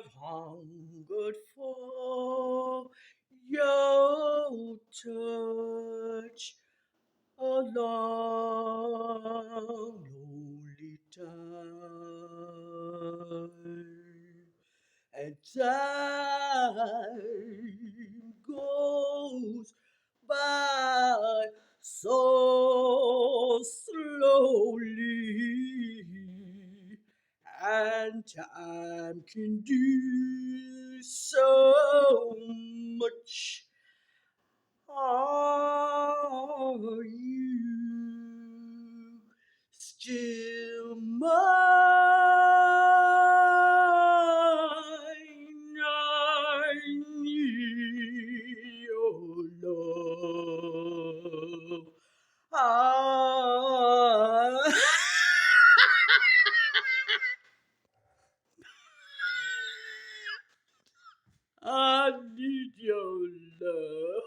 I've hungered for your touch a long, lonely time. And time goes by so slowly, and time can do so much. Are you still mine? I need your love. I, I need your love.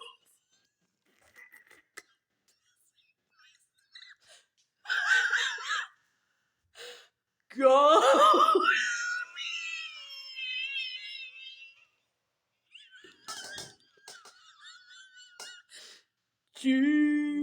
Go. to